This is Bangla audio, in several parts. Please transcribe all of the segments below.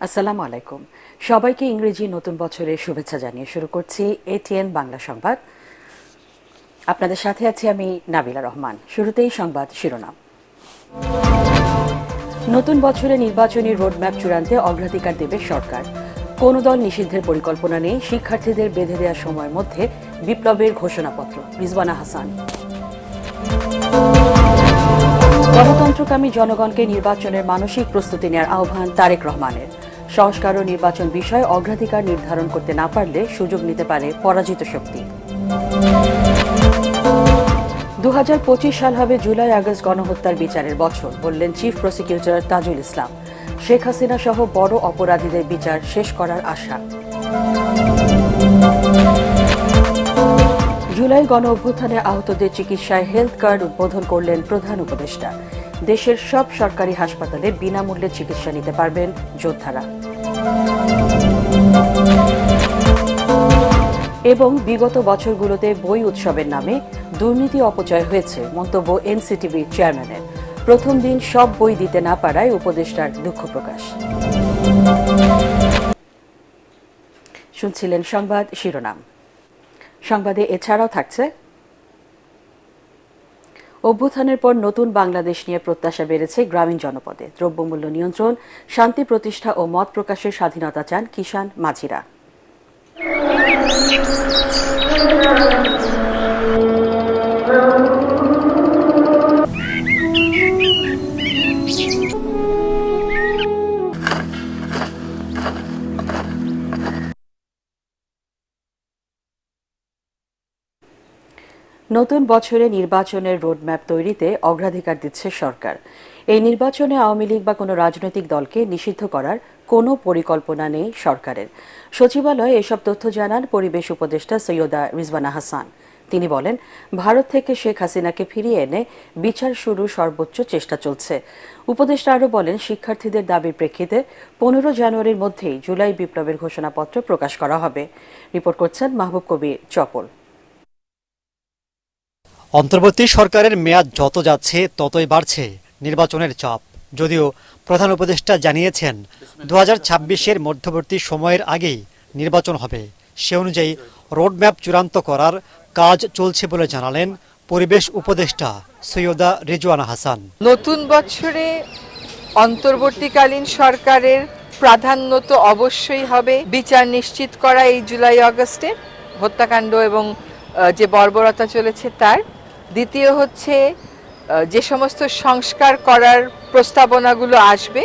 আসসালামু আলাইকুম। সবাইকে ইংরেজি নতুন বছরের শুভেচ্ছা জানিয়ে শুরু করছি এটিএন বাংলা সংবাদ। আপনাদের সাথে আছি আমি নাবিলা রহমান। শুরুতেই সংবাদ শিরোনাম। নতুন বছরে নির্বাচনী রোডম্যাপ চূড়ান্তে অগ্রাধিকার দেবে সরকার। কোন দল নিষিদ্ধের পরিকল্পনা নেই, শিক্ষার্থীদের বেঁধে দেওয়ার সময়ের মধ্যে বিপ্লবের ঘোষণাপত্র। রিজওয়ানা হাসান। গণতন্ত্রকামী জনগণকে নির্বাচনের মানসিক প্রস্তুতি নেওয়ার আহ্বান তারেক রহমানের। সংস্কার ও নির্বাচন বিষয়ে অগ্রাধিকার নির্ধারণ করতে না পারলে সুযোগ নিতে পারে পরাজিত শক্তি। 2025 সাল হবে জুলাই আগস্ট গণহত্যার বিচারের বছর, বললেন চিফ প্রসিকিউটর তাজুল ইসলাম। শেখ হাসিনা সহ বড় অপরাধীদের বিচার শেষ করার আশা। জুলাই গণ অভ্যুত্থানে আহতদের চিকিৎসায় হেলথ কার্ড উদ্বোধন করলেন প্রধান উপদেষ্টা। দেশের সব সরকারি হাসপাতালে বিনামূল্যে চিকিৎসা নিতে পারবেন যোদ্ধারা। এবং বিগত বছরগুলোতে বই উৎসবের নামে দুর্নীতি অপচয় হয়েছে, মন্তব্য এনসিটিভির চেয়ারম্যানের। প্রথম দিন সব বই দিতে না পারায় উপদেষ্টার দুঃখ প্রকাশ। শুনছিলেন সংবাদ শিরোনাম। সংবাদে এছাড়াও থাকছে, অভ্যুত্থানের পর নতুন বাংলাদেশ নিয়ে প্রত্যাশা বেড়েছে গ্রামীণ জনপদে। দ্রব্যমূল্য নিয়ন্ত্রণ, শান্তি প্রতিষ্ঠা ও মত প্রকাশের স্বাধীনতা চান কিষাণ মাঝিরা। নতুন বছরে নির্বাচনের রোডম্যাপ তৈরিতে অগ্রাধিকার দিচ্ছে সরকার। এই নির্বাচনে আওয়ামী লীগ বা কোনো রাজনৈতিক দলকে নিষিদ্ধ করার কোনো পরিকল্পনা নেই সরকারের। সচিবালয়ে এসব তথ্য জানান পরিবেশ উপদেষ্টা সৈয়দা রিজওয়ানা হাসান। তিনি বলেন, ভারত থেকে শেখ হাসিনাকে ফিরিয়ে এনে বিচার শুরুর সর্বোচ্চ চেষ্টা চলছে। উপদেষ্টা আরও বলেন, শিক্ষার্থীদের দাবির প্রেক্ষিতে 15 জানুয়ারির মধ্যেই জুলাই বিপ্লবের ঘোষণাপত্র প্রকাশ করা হবে। রিপোর্ট করছেন মাহবুব কবির চপল। অন্তর্বর্তী সরকারের মেয়াদ যত যাচ্ছে ততই বাড়ছে নির্বাচনের চাপ। যদিও প্রধান উপদেষ্টা জানিয়েছেন 2026-এর মধ্যবর্তী সময়ের আগেই নির্বাচন হবে, সে অনুযায়ী রোডম্যাপ চূড়ান্ত করার কাজ চলছে বলে জানালেন পরিবেশ উপদেষ্টা সৈয়দা রিজওয়ানা হাসান। নতুন বছরে অন্তর্বর্তীকালীন সরকারের প্রাধান্য তো অবশ্যই হবে বিচার নিশ্চিত করা এই জুলাই আগস্টে হত্যাকাণ্ড এবং যে বর্বরতা চলেছে তার। দ্বিতীয় হচ্ছে যে সমস্ত সংস্কার করার প্রস্তাবনাগুলো আসবে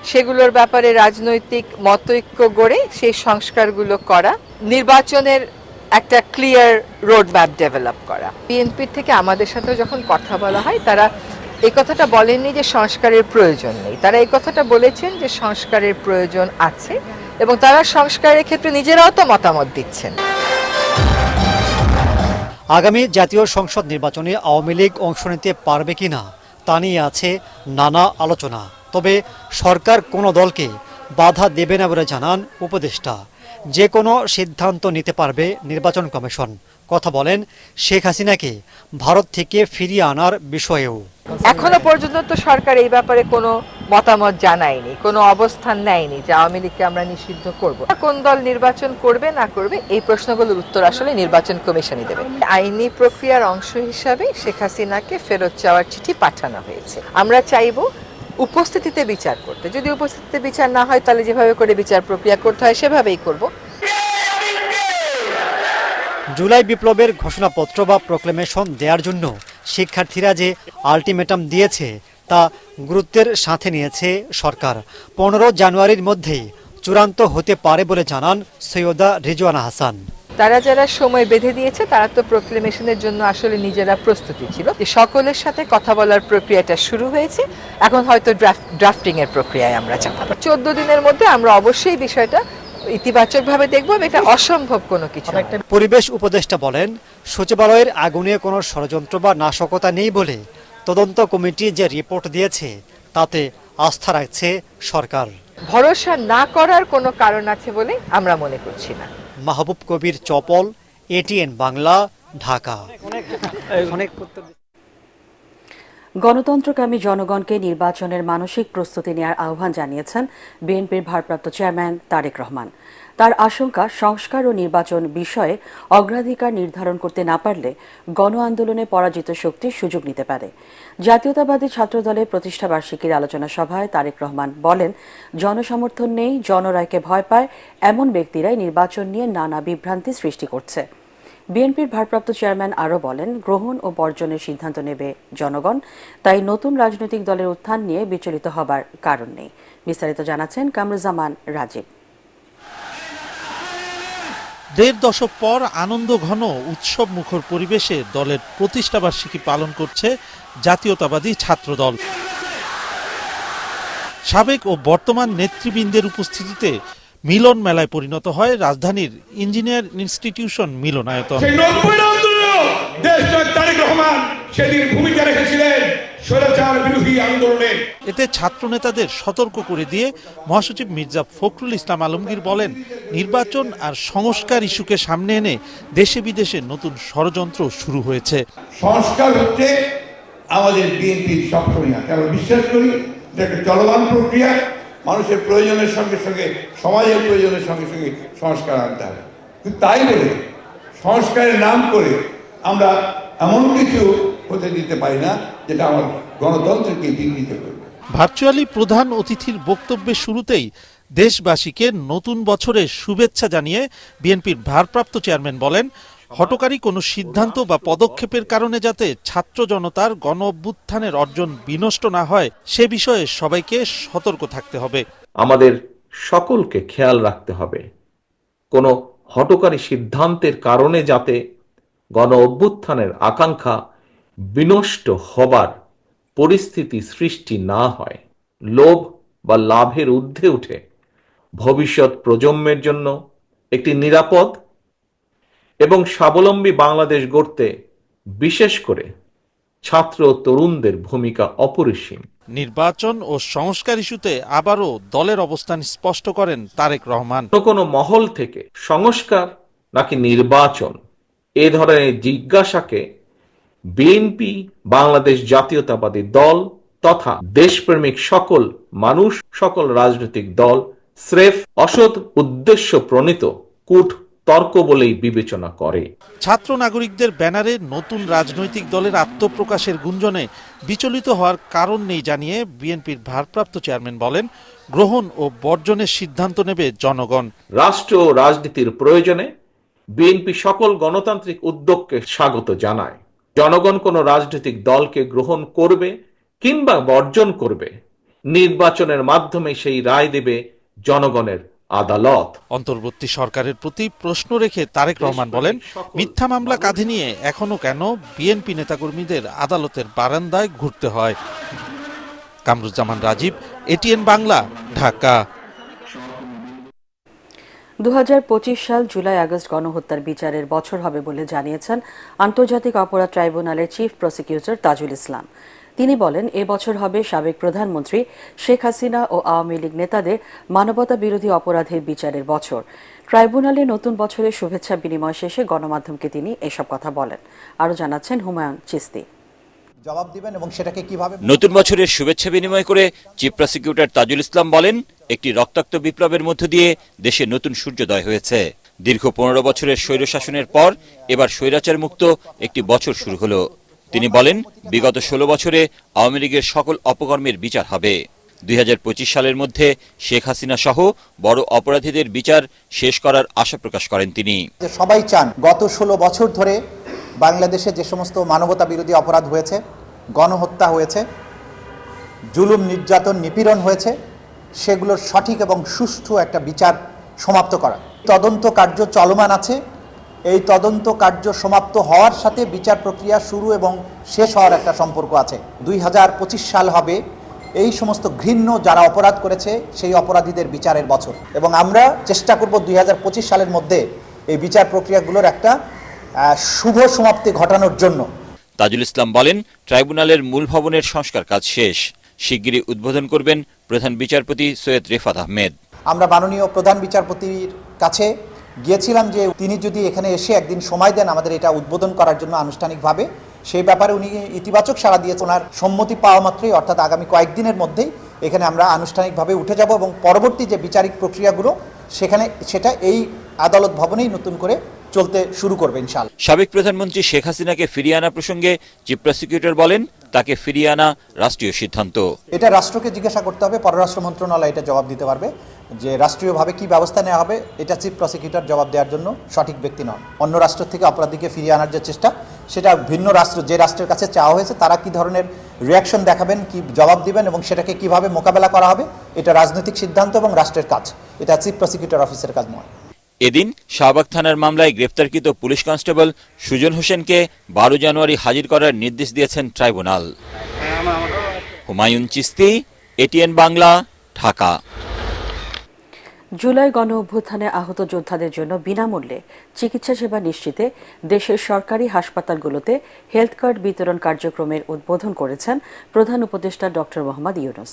সেগুলোর ব্যাপারে রাজনৈতিক মতৈক্য গড়ে সেই সংস্কারগুলো করা, নির্বাচনের একটা ক্লিয়ার রোডম্যাপ ডেভেলপ করা। বিএনপির থেকে আমাদের সাথে যখন কথা বলা হয় তারা এই কথাটা বলেননি যে সংস্কারের প্রয়োজন নেই, তারা এই কথাটা বলেছেন যে সংস্কারের প্রয়োজন আছে এবং তারা সংস্কারের ক্ষেত্রে নিজেরাও তো মতামত দিচ্ছেন। আগামী জাতীয় সংসদ নির্বাচনে আওয়ামী লীগ অংশ নিতে পারবে কিনা তা নিয়ে আছে নানা আলোচনা। তবে সরকার কোনো দলকে বাধা দেবে না বলে জানান উপদেষ্টা। যে কোনো সিদ্ধান্ত নিতে পারবে নির্বাচন কমিশন। কথা বলেন শেখ হাসিনাকে ভারত থেকে ফিরিয়ে আনার বিষয়েও। এখনো পর্যন্ত তো সরকার এই ব্যাপারে কোনো মতামত জানায়নি, কোনো অবস্থান নেয়নি যে আওয়ামী লীগকে আমরা নিষিদ্ধ করব। কোন দল নির্বাচন করবে না করবে এই প্রশ্নগুলোর উত্তর আসলে নির্বাচন কমিশনই দেবে। আইনি প্রক্রিয়ার অংশ হিসাবে শেখ হাসিনাকে ফেরত চাওয়ার চিঠি পাঠানো হয়েছে। আমরা চাইবো উপস্থিতিতে বিচার করতে। যদি উপস্থিতিতে বিচার না হয় তাহলে যেভাবে করে বিচার প্রক্রিয়া করতে হয় সেভাবেই করব। জুলাই বিপ্লবের ঘোষণাপত্র বা প্রক্লেমেশন দেওয়ার জন্য শিক্ষার্থীরা যে আলটিমেটাম দিয়েছে তা গুরুত্বের সাথে নিয়েছে সরকার। 15 জানুয়ারির মধ্যেই চূড়ান্ত হতে পারে বলে জানান সৈয়দা রিজওয়ানা হাসান। তারা যারা সময় বেঁধে দিয়েছে তারা তো প্রক্লেমেশনের জন্য আসলে নিজেরা প্রস্তুতি ছিল। সকলের সাথে কথা বলার প্রক্রিয়াটা শুরু হয়েছে, এখন হয়তো ড্রাফটিং এর প্রক্রিয়ায় আমরা যাব। 14 দিনের মধ্যে আমরা অবশ্যই বিষয়টা ইতিবাচকভাবে দেখব, এটা অসম্ভব কোনো কিছু। পরিবেশ উপদেষ্টা বলেন, সচিবালয়ের আগুনে কোনো ষড়যন্ত্র বা নাশকতা নেই বলে তদন্ত কমিটি যে রিপোর্ট দিয়েছে তাতে আস্থা রাখছে সরকার। ভরসা না করার কোনো কারণ আছে বলে আমরা মনে করছি না। মাহবুব কবির চপল, এটিএন বাংলা, ঢাকা। গণতন্ত্রকামী জনগণকে নির্বাচনের মানসিক প্রস্তুতি নেওয়ার আহ্বান জানিয়েছেন বিএনপির ভারপ্রাপ্ত চেয়ারম্যান তারেক রহমান। তার আশঙ্কা, সংস্কার ও নির্বাচন বিষয়ে অগ্রাধিকার নির্ধারণ করতে না পারলে গণ আন্দোলনে পরাজিত শক্তি সুযোগ নিতে পারে। জাতীয়তাবাদী ছাত্রদলের প্রতিষ্ঠাবার্ষিকীর আলোচনা সভায় তারেক রহমান বলেন, জনসমর্থন নেই, জনরায়কে ভয় পায় এমন ব্যক্তিরাই নির্বাচন নিয়ে নানা বিভ্রান্তি সৃষ্টি করছে। বিএনপির ভারপ্রাপ্ত চেয়ারম্যান আরও বলেন, গ্রহণ ও বর্জনের সিদ্ধান্ত নেবে জনগণ, তাই নতুন রাজনৈতিক দলের উত্থান নিয়ে বিচলিত হবার কারণ নেই। বিস্তারিত জানাচ্ছেন কামরুজ্জামান রাজীব। দেড় দশক পর আনন্দ ঘন উৎসব মুখর পরিবেশে দলের প্রতিষ্ঠাবার্ষিকী পালন করছে জাতীয়তাবাদী ছাত্রদল। সাবেক ও বর্তমান নেতৃবৃন্দের উপস্থিতিতে মিলন মেলায় পরিণত হয় রাজধানীর ইঞ্জিনিয়ার ইনস্টিটিউশন মিলনায়তন। সেদিন ভূমিকা রেখেছিলেন স্বৈরাচার বিরোধী আন্দোলনে। এতে ছাত্র নেতাদের সতর্ক করে দিয়ে মহাসচিব মির্জা ফখরুল ইসলাম আলমগীর বলেন, নির্বাচন আর সংস্কার ইস্যুকে সামনে এনে দেশে বিদেশে নতুন ষড়যন্ত্র শুরু হয়েছে। সংস্কার হচ্ছে আমাদের বিএনপির সবসময়, আমরা বিশ্বাস করি যে একটা চলমান প্রক্রিয়া, মানুষের প্রয়োজনের সঙ্গে সঙ্গে সমাজের প্রয়োজনের সঙ্গে সঙ্গে সংস্কার আনতে হবে। কিন্তু তাই বলে সংস্কারের নাম করে আমরা এমন কিছু হতে দিতে পারি না যেটা আমার গণতন্ত্রকে বিঘ্নিত করবে। ভার্চুয়ালি প্রধান অতিথির বক্তব্যের শুরুতেই দেশবাসীকে নতুন বছরের শুভেচ্ছা জানিয়ে বিএনপির ভারপ্রাপ্ত চেয়ারম্যান বলেন, হঠকারী কোনো সিদ্ধান্ত বা পদক্ষেপের কারণে যাতে ছাত্র জনতার গণ অভ্যুত্থানের অর্জন বিনষ্ট না হয় সে বিষয়ে সবাইকে সতর্ক থাকতে হবে। আমাদের সকলকে খেয়াল রাখতে হবে, কোনো হঠকারী সিদ্ধান্তের কারণে যাতে গণ অভ্যুত্থানের আকাঙ্ক্ষা বিনষ্ট হবার পরিস্থিতি সৃষ্টি না হয়। লোভ বা লাভের ঊর্ধ্বে উঠে ভবিষ্যৎ প্রজন্মের জন্য একটি নিরাপদ এবং স্বাবলম্বী বাংলাদেশ গড়তে বিশেষ করে ছাত্র তরুণদের ভূমিকা অপরিসীম। নির্বাচন ও সংস্কার ইস্যুতে আবারও দলের অবস্থান স্পষ্ট করেন তারেক রহমান। কোনো মহল থেকে সংস্কার নাকি নির্বাচন এ ধরনের জিজ্ঞাসাকে বিএনপি, বাংলাদেশ জাতীয়তাবাদী দল তথা দেশপ্রেমিক সকল মানুষ, সকল রাজনৈতিক দল স্রেফ অসৎ উদ্দেশ্য প্রণীত কূট তর্ক বলেই বিবেচনা করে। ছাত্র নাগরিকদের ব্যানারে নতুন রাজনৈতিক দলের আত্মপ্রকাশের গুঞ্জনে বিচলিত হওয়ার কারণ নেই জানিয়ে বিএনপির ভারপ্রাপ্ত চেয়ারম্যান বলেন, গ্রহণ ও বর্জনের সিদ্ধান্ত নেবে জনগণ। রাষ্ট্র ও রাজনীতির প্রয়োজনে বিএনপি সকল গণতান্ত্রিক উদ্যোগকে স্বাগত জানায়। জনগণ কোন রাজনৈতিক দলকে গ্রহণ করবে কিংবা বর্জন করবে, নির্বাচনের মাধ্যমে সেই রায় দেবে জনগণের আদালত। অন্তর্বর্তী সরকারের প্রতি প্রশ্ন রেখে তারেক রহমান বলেন, মিথ্যা মামলা কাঁধে নিয়ে এখনো কেন বিএনপি নেতাকর্মীদের আদালতের বারান্দায় ঘুরতে হয়। কামরুজ্জামান রাজীব, এটিএন বাংলা, ঢাকা। 2025 সাল জুলাই আগস্ট গণহত্যার বিচারের বছর হবে বলে জানিয়েছেন আন্তর্জাতিক অপরাধ ট্রাইব্যুনালের চিফ প্রসিকিউটর তাজুল ইসলাম। তিনি বলেন, এ বছর হবে সাবেক প্রধানমন্ত্রী শেখ হাসিনা ও আওয়ামী লীগ নেতাদের মানবতা বিরোধী অপরাধের বিচারের বছর। ট্রাইব্যুনালে নতুন বছরের শুভেচ্ছা বিনিময় শেষে গণমাধ্যমকে তিনি এসব কথা বলেন। আরও জানাচ্ছেন হুমায়ুন চিস্তি। জবাব দিবেন এবং সেটাকে কিভাবে। নতুন বছরের শুভেচ্ছা বিনিময় করে চিফ প্রসিকিউটর তাজুল ইসলাম বলেন, একটি রক্তাক্ত বিপ্লবের মধ্য দিয়ে দেশে নতুন সূর্যোদয় হয়েছে। দীর্ঘ 15 বছরের স্বৈরশাসনের পর এবার স্বৈরাচার মুক্ত একটি বছর শুরু হলো। তিনি বলেন, বিগত 16 বছরে আওয়ামী লীগের সকল অপকর্মের বিচার হবে। 2025 সালের মধ্যে শেখ হাসিনা সহ বড় অপরাধীদের বিচার শেষ করার আশা প্রকাশ করেন তিনি। সবাই চান গত 16 বছর ধরে বাংলাদেশে যে সমস্ত মানবতা বিরোধী অপরাধ হয়েছে, গণহত্যা হয়েছে, জুলুম, নির্যাতন, নিপীড়ন হয়েছে, সেগুলোর সঠিক এবং সুষ্ঠু একটা বিচার সমাপ্ত করা। তদন্ত কার্য চলমান আছে। এই তদন্ত কার্য সমাপ্ত হওয়ার সাথে বিচার প্রক্রিয়া শুরু এবং শেষ হওয়ার একটা সম্পর্ক আছে। 2025 সাল হবে এই সমস্ত ঘৃণ্য যারা অপরাধ করেছে সেই অপরাধীদের বিচারের বছর, এবং আমরা চেষ্টা করব 2025 সালের মধ্যে এই বিচার প্রক্রিয়াগুলোর একটা শুভ সমাপ্তি ঘটানোর জন্য। তাজুল ইসলাম বলেন, ট্রাইব্যুনালের মূল ভবনের সংস্কার কাজ শেষ, শিগগিরই উদ্বোধন করবেন প্রধান বিচারপতি সৈয়দ রেফাত আহমেদ। আমরা মাননীয় প্রধান বিচারপতির কাছে গিয়েছিলাম যে তিনি যদি এখানে এসে একদিন সময় দেন আমাদের এটা উদ্বোধন করার জন্য আনুষ্ঠানিকভাবে, সেই ব্যাপারে উনি ইতিবাচক সাড়া দিয়েছেন। ওনার সম্মতি পাওয়া মাত্রই অর্থাৎ আগামী কয়েকদিনের মধ্যেই এখানে আমরা আনুষ্ঠানিকভাবে উঠে যাব এবং পরবর্তী যে বিচারিক প্রক্রিয়াগুলো সেটা এই আদালত ভবনেই নতুন করে চলতে শুরু করবে ইনশাআল্লাহ। সাবেক প্রধানমন্ত্রী শেখ হাসিনাকে ফিরিয়ে আনা প্রসঙ্গে চিফ প্রসিকিউটর বলেন, তাকে ফিরিয়ে আনা রাষ্ট্রীয় সিদ্ধান্ত। এটা রাষ্ট্রকে জিজ্ঞাসা করতে হবে, পররাষ্ট্র মন্ত্রণালয় এটা জবাব দিতে পারবে যে রাষ্ট্রীয়ভাবে কি ব্যবস্থা নেওয়া হবে। এটা চিফ প্রসিকিউটর জবাব দেওয়ার জন্য সঠিক ব্যক্তি নন। অন্য রাষ্ট্র থেকে অপরাধীকে ফিরিয়ে আনার যে চেষ্টা, সেটা ভিন্ন রাষ্ট্র, যে রাষ্ট্রের কাছে চাওয়া হয়েছে তারা কি ধরনের রিয়াকশন দেখাবেন, কি জবাব দিবেন এবং সেটাকে কিভাবে মোকাবেলা করা হবে, এটা রাজনৈতিক সিদ্ধান্ত এবং রাষ্ট্রের কাজ। এটা চিফ প্রসিকিউটর অফিসের কাজ নয়। এদিন শাহবাগ থানার মামলায় গ্রেফতারকৃত পুলিশ কনস্টেবল সুজন হোসেনকে 12 জানুয়ারি হাজির করার নির্দেশ দিয়েছেন ট্রাইব্যুনাল। হুমায়ুন চিস্তি, এটিএন বাংলা, ঢাকা। জুলাই গণ অভ্যুত্থানে আহত যোদ্ধাদের জন্য বিনামূল্যে চিকিৎসা সেবা নিশ্চিতে দেশের সরকারি হাসপাতালগুলোতে হেলথ কার্ড বিতরণ কার্যক্রমের উদ্বোধন করেছেন প্রধান উপদেষ্টা ডক্টর মোহাম্মদ ইউনূস।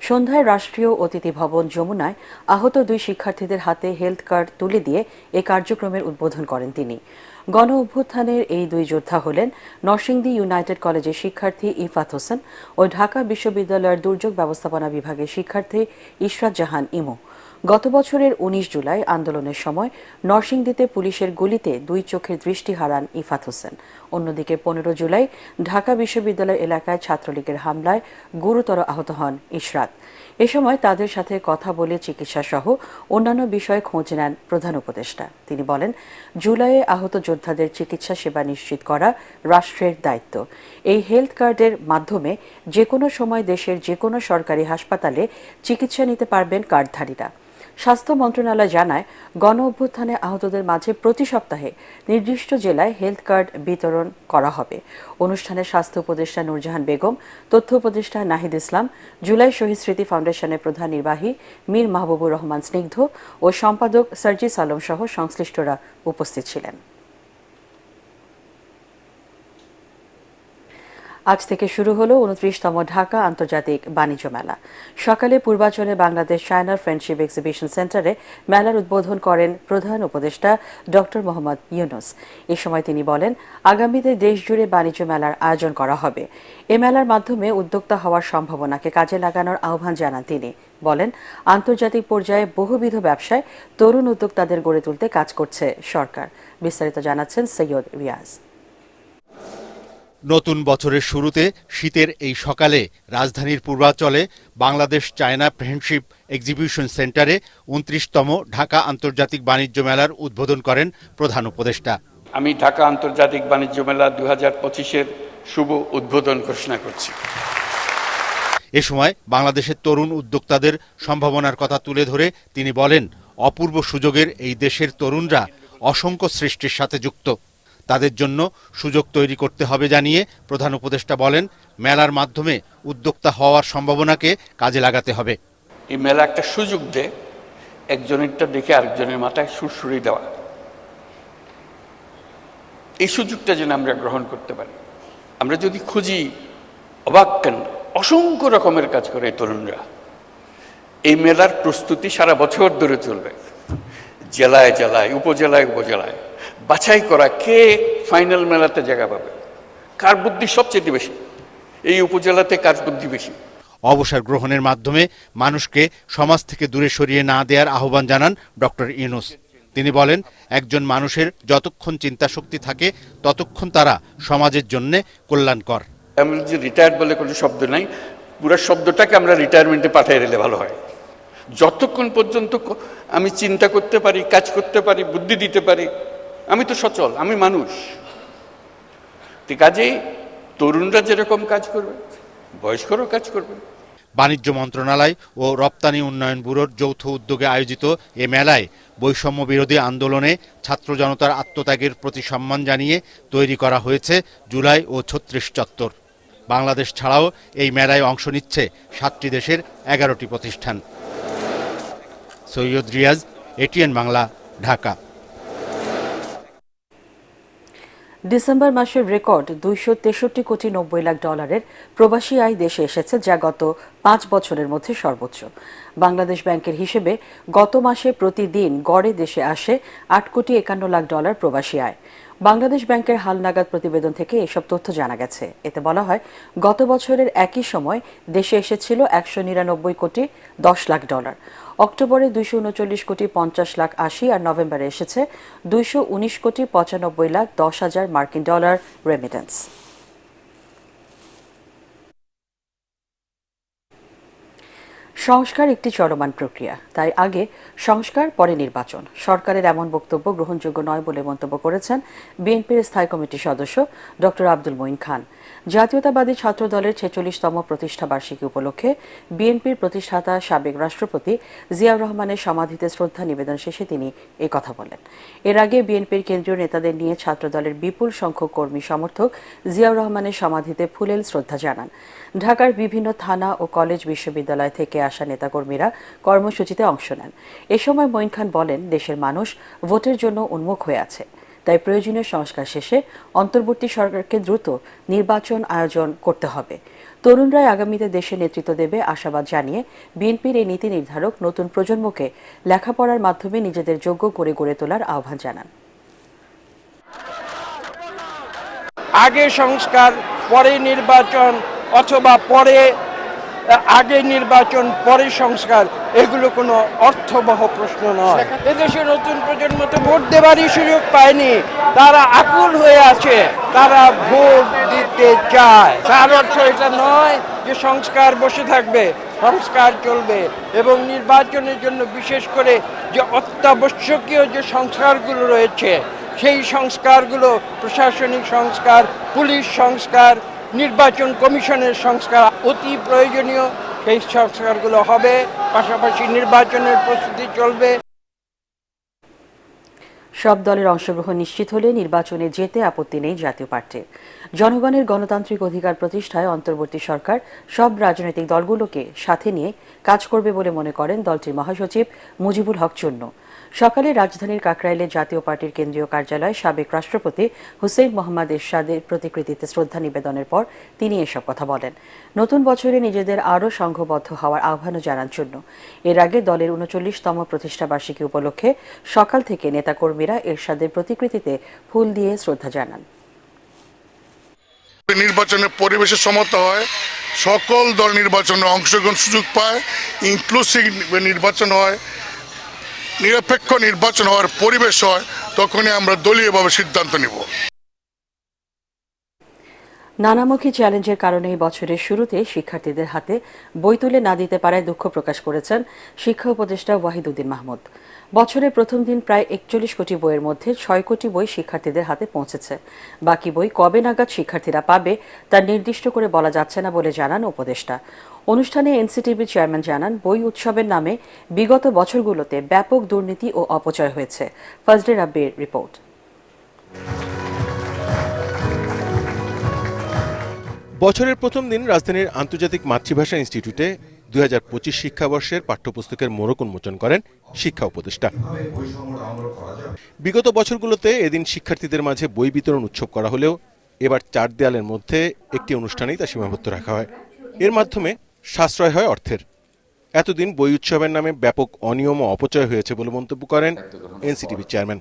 সন্ধ্যায় রাষ্ট্রীয় অতিথি ভবন যমুনায় আহত 2 শিক্ষার্থীদের হাতে হেলথ কার্ড তুলে দিয়ে এ কার্যক্রমের উদ্বোধন করেন তিনি। গণ অভ্যুত্থানের এই 2 যোদ্ধা হলেন নরসিংদী ইউনাইটেড কলেজের শিক্ষার্থী ইফাত হোসেন ও ঢাকা বিশ্ববিদ্যালয়ের দুর্যোগ ব্যবস্থাপনা বিভাগের শিক্ষার্থী ইশরাত জাহান ইমু। গত বছরের 19 জুলাই আন্দোলনের সময় নরসিংদীতে পুলিশের গুলিতে 2 চোখের দৃষ্টি হারান ইফাত হোসেন। অন্যদিকে 15 জুলাই ঢাকা বিশ্ববিদ্যালয় এলাকায় ছাত্রলীগের হামলায় গুরুতর আহত হন ইশরাত। এ সময় তাদের সাথে কথা বলে চিকিৎসা সহ অন্যান্য বিষয়ে খোঁজ নেন প্রধান উপদেষ্টা। তিনি বলেন, জুলাইয়ে আহত যোদ্ধাদের চিকিৎসা সেবা নিশ্চিত করা রাষ্ট্রের দায়িত্ব। এই হেলথ কার্ডের মাধ্যমে যে কোনো সময় দেশের যে কোনো সরকারি হাসপাতালে চিকিৎসা নিতে পারবেন কার্ডধারীরা। স্বাস্থ্য মন্ত্রণালয় জানায়, গণ অভ্যুত্থানে আহতদের মাঝে প্রতি সপ্তাহে নির্দিষ্ট জেলায় হেলথ কার্ড বিতরণ করা হবে। অনুষ্ঠানে স্বাস্থ্য উপদেষ্টা নূরজাহান বেগম, তথ্য উপদেষ্টা নাহিদ ইসলাম, জুলাই শহীদ স্মৃতি ফাউন্ডেশনের প্রধান নির্বাহী মীর মাহবুবুর রহমান স্নিগ্ধ ও সম্পাদক সার্জিস আলম সহ সংশ্লিষ্টরা উপস্থিত ছিলেন। আজ থেকে শুরু হলো 29তম ঢাকা আন্তর্জাতিক বাণিজ্য মেলা। সকালে পূর্বাচলে বাংলাদেশ চায়না ফ্রেন্ডশিপ এক্সিবিশন সেন্টারে মেলার উদ্বোধন করেন প্রধান উপদেষ্টা ডক্টর মোহাম্মদ ইউনূস। এ সময় তিনি বলেন, আগামীতে দেশজুড়ে বাণিজ্য মেলার আয়োজন করা হবে। এ মেলার মাধ্যমে উদ্যোক্তা হওয়ার সম্ভাবনাকে কাজে লাগানোর আহ্বান জানান তিনি। বলেন, আন্তর্জাতিক পর্যায়ে বহুবিধ ব্যবসায় তরুণ উদ্যোক্তাদের গড়ে তুলতে কাজ করছে সরকার। বিস্তারিত জানাচ্ছেন সৈয়দ রিয়াজ। নতুন বছরের শুরুতে শীতের এই সকালে রাজধানীর পূর্বাঞ্চলে বাংলাদেশ চায়না ফ্রেন্ডশিপ এক্সিবিশন সেন্টারে 29তম ঢাকা আন্তর্জাতিক বাণিজ্য মেলার উদ্বোধন করেন প্রধান উপদেষ্টা। আমি ঢাকা আন্তর্জাতিক বাণিজ্য মেলা 2025-এর শুভ উদ্বোধন ঘোষণা করছি। এ সময় বাংলাদেশের তরুণ উদ্যোক্তাদের সম্ভাবনার কথা তুলে ধরে তিনি বলেন, অপূর্ব সুযোগের এই দেশের তরুণরা অসংখ্য সৃষ্টির সাথে যুক্ত। তাদের জন্য সুযোগ তৈরি করতে হবে জানিয়ে প্রধান উপদেষ্টা বলেন, মেলার মাধ্যমে উদ্যোক্তা হওয়ার সম্ভাবনাকে কাজে লাগাতে হবে। এই মেলা একটা সুযোগ দেয় একজনেরটা দেখে আরেকজনের মাথায় সুরসুরি দেওয়া। এই সুযোগটা যেন আমরা গ্রহণ করতে পারি। আমরা যদি খুঁজি, অবাক কেন, অসংখ্য রকমের কাজ করে এই তরুণরা। এই মেলার প্রস্তুতি সারা বছর ধরে চলবে, জেলায় জেলায়, উপজেলায় উপজেলায় বাছাই করা কে ফাইনাল মেলাতে জায়গা পাবে, কার বুদ্ধি সবচেয়ে বেশি, এই উপজেলাতে কার বুদ্ধি বেশি। অবসর গ্রহণের মাধ্যমে মানুষকে সমাজ থেকে দূরে সরিয়ে না দেওয়ার আহ্বান জানান ডক্টর ইউনূস। তিনি বলেন, একজন মানুষের যতক্ষণ চিন্তা শক্তি থাকে ততক্ষণ তারা সমাজের জন্য কল্যাণকর। আমরা যে রিটায়ার্ড বলে কোনো শব্দ নাই, পুরো শব্দটাকে আমরা রিটায়ারমেন্টে পাঠিয়ে দিলে ভালো হয়। যতক্ষণ পর্যন্ত আমি চিন্তা করতে পারি, কাজ করতে পারি, বুদ্ধি দিতে পারি, আমি তো সচল, আমি মানুষ। কাজেই তরুণরা যেরকম কাজ করবে, বয়স্করাও কাজ করবে। বাণিজ্য মন্ত্রণালয় ও রপ্তানি উন্নয়ন ব্যুরোর যৌথ উদ্যোগে আয়োজিত এ মেলায় বৈষম্য বিরোধী আন্দোলনে ছাত্র জনতার আত্মত্যাগের প্রতি সম্মান জানিয়ে তৈরি করা হয়েছে জুলাই ও 36 চত্বর। বাংলাদেশ ছাড়াও এই মেলায় অংশ নিচ্ছে 7টি দেশের 11টি প্রতিষ্ঠান। সৈয়দ রিয়াজ, এটিএন বাংলা, ঢাকা। ডিসেম্বর মাসের রেকর্ড $263 কোটি 90 লাখ প্রবাসী আয় দেশে এসেছে, যা গত 5 বছরের মধ্যে সর্বোচ্চ। বাংলাদেশ ব্যাংকের হিসেবে গত মাসে প্রতিদিন গড়ে দেশে আসে $8 কোটি 51 লাখ প্রবাসী আয়। বাংলাদেশ ব্যাংকের হালনাগাদ প্রতিবেদন থেকে এসব তথ্য জানা গেছে। এতে বলা হয়, গত বছরের একই সময় দেশে এসেছিল 199 কোটি 10 লাখ ডলার, অক্টোবরে 239 কোটি 50 লাখ 80, আর নভেম্বরে এসেছে 219 কোটি 95 লাখ 10 হাজার মার্কিন ডলার রেমিটেন্স। সংস্কার একটি চলমান প্রক্রিয়া, তাই আগে সংস্কার পরে নির্বাচন। সরকারের এমন বক্তব্য গ্রহণযোগ্য নয় বলে মন্তব্য করেছেন বিএনপির স্থায়ী কমিটির সদস্য ডক্টর আব্দুল মঈন খান। জাতীয়তাবাদী ছাত্র দলের 46তম প্রতিষ্ঠা বার্ষিকী উপলক্ষে বিএনপির প্রতিষ্ঠাতা সাবেক রাষ্ট্রপতি জিয়াউর রহমানের সমাধিতে শ্রদ্ধা নিবেদন শেষে তিনি এই কথা বলেন। এর আগে বিএনপির কেন্দ্রীয় নেতাদের নিয়ে ছাত্রদলের বিপুল সংখ্যক কর্মী সমর্থক জিয়াউর রহমানের সমাধিতে ফুলেল শ্রদ্ধা জানান। ঢাকার বিভিন্ন থানা ও কলেজ বিশ্ববিদ্যালয় থেকে আসা নেতাকর্মীরা কর্মসূচিতে অংশ নেন। এ সময় মঈন খান বলেন, দেশের মানুষ ভোটের জন্য উন্মুখ হয়ে আছে, তাই প্রয়োজনীয় সংস্কার শেষে অন্তর্বর্তী সরকারকে দ্রুত নির্বাচন আয়োজন করতে হবে। তরুণরাই আগামীতে দেশে নেতৃত্ব দেবে আশাবাদ জানিয়ে বিএনপির এই নীতি নির্ধারক নতুন প্রজন্মকে লেখাপড়ার মাধ্যমে নিজেদের যোগ্য করে গড়ে তোলার আহ্বান জানান। আগে সংস্কার পরে নির্বাচন অথবা আগে নির্বাচন পরে সংস্কার, এগুলো কোনো অর্থবহ প্রশ্ন নয়। এদেশে নতুন প্রজন্ম তো ভোট দেবারই সুযোগ পায়নি, তারা আকুল হয়ে আছে, তারা ভোট দিতে চায়। তার অর্থ এটা নয় যে সংস্কার বসে থাকবে, সংস্কার চলবে এবং নির্বাচনের জন্য বিশেষ করে যে অত্যাবশ্যকীয় যে সংস্কারগুলো রয়েছে সেই সংস্কারগুলো প্রশাসনিক সংস্কার, পুলিশ সংস্কার, নির্বাচন কমিশনের সংস্কার অতি প্রয়োজনীয়। সেই সংস্কারগুলো হবে, পাশাপাশি নির্বাচনের প্রস্তুতি চলবে। সব দলের অংশগ্রহণ নিশ্চিত হলে নির্বাচনে যেতে আপত্তি নেই জাতীয় পার্টির। জনগণের গণতান্ত্রিক অধিকার প্রতিষ্ঠায় অন্তর্বর্তী সরকার সব রাজনৈতিক দলগুলোকে সাথে নিয়ে কাজ করবে বলে মনে করেন দলটির মহাসচিব মুজিবুল হক চুন্নু। সকালে রাজধানীর কাকরাইলে জাতীয় পার্টির কেন্দ্রীয় কার্যালয়ে সাবেক রাষ্ট্রপতি হুসেইন মোহাম্মদ এরশাদের প্রতিকৃতিতে শ্রদ্ধা নিবেদনের পর তিনি এসব কথা বলেন। নতুন বছরে নিজেদের আরও সংঘবদ্ধ হওয়ার আহ্বানও জানান চুন্নু। এর আগে দলের 39তম প্রতিষ্ঠা বার্ষিকী উপলক্ষে সকাল থেকে নেতাকর্মীরা এরশাদের প্রতিকৃতিতে ফুল দিয়ে শ্রদ্ধা জানান। নির্বাচনের পরিবেশের সমতা হয়, সকল দল নির্বাচনে অংশগ্রহণ সুযোগ পায়, ইনক্লুসিভ নির্বাচন হয়, নিরপেক্ষ নির্বাচন হওয়ার পরিবেশ হয়, তখনই আমরা দলীয়ভাবে সিদ্ধান্ত নিব। নানামুখী চ্যালেঞ্জের কারণে এই বছরের শুরুতে শিক্ষার্থীদের হাতে বই তুলে না দিতে পারায় দুঃখ প্রকাশ করেছেন শিক্ষা উপদেষ্টা ওয়াহিদুদ্দিন মাহমুদ। বছরের প্রথম দিন প্রায় 41 কোটি বইয়ের মধ্যে 6 কোটি বই শিক্ষার্থীদের হাতে পৌঁছেছে। বাকি বই কবে নাগাদ শিক্ষার্থীরা পাবে তা নির্দিষ্ট করে বলা যাচ্ছে না বলে জানান উপদেষ্টা। অনুষ্ঠানে এনসিটিভি চেয়ারম্যান জানান, বই উৎসবের নামে বিগত বছরগুলোতে ব্যাপক দুর্নীতি ও অপচয় হয়েছে। ফজলে রাব্বির রিপোর্ট। বছরের প্রথম দিন রাজধানীর আন্তর্জাতিক মাতৃভাষা ইনস্টিটিউটে 2025 শিক্ষাবর্ষের পাঠ্যপুস্তকের মোড়ক উন্মোচন করেন শিক্ষা উপদেষ্টা। বিগত বছরগুলোতে এদিন শিক্ষার্থীদের মাঝে বই বিতরণ উৎসব করা হলেও এবার 4 দেয়ালের মধ্যে একটি অনুষ্ঠানেই তা সীমাবদ্ধ রাখা হয়। এর মাধ্যমে সাশ্রয় হয় অর্থের। এতদিন বই উৎসবের নামে ব্যাপক অনিয়ম ও অপচয় হয়েছে বলে মন্তব্য করেন এনসিটিভি চেয়ারম্যান।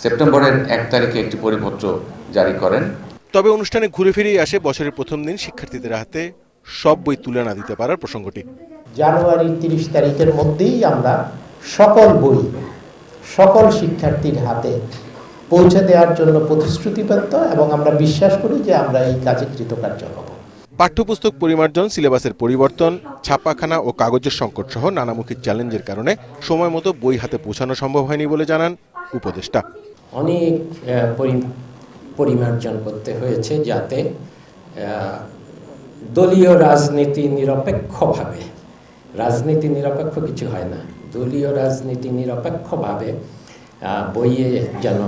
সেপ্টেম্বরের 1 তারিখে একটি পরিপত্র জারি করেন। তবে অনুষ্ঠানে ঘুরে ফিরেই আসে বছরের প্রথম দিন শিক্ষার্থীদের হাতে সব বই তুলে না দিতে পারার প্রসঙ্গটি। জানুয়ারির 30 তারিখের মধ্যেই আমরা সকল বই সকল শিক্ষার্থীর হাতে পৌঁছে দেওয়ার জন্য প্রতিশ্রুতিবদ্ধ এবং আমরা বিশ্বাস করি যে আমরা এই কাজে কৃতকার্য হব। পাঠ্যপুস্তক পরিমার্জন, সিলেবাসের পরিবর্তন, ছাপাখানা ও কাগজের সংকট সহ নানামুখী চ্যালেঞ্জের কারণে সময় মতো বই হাতে পৌঁছানো সম্ভব হয়নি বলে জানান উপদেষ্টা। অনেক পরিমার্জন করতে হয়েছে যাতে দলীয় রাজনীতি নিরপেক্ষভাবে, রাজনীতি নিরপেক্ষ কিছু হয় না, দলীয় রাজনীতি নিরপেক্ষভাবে বইয়ে যেন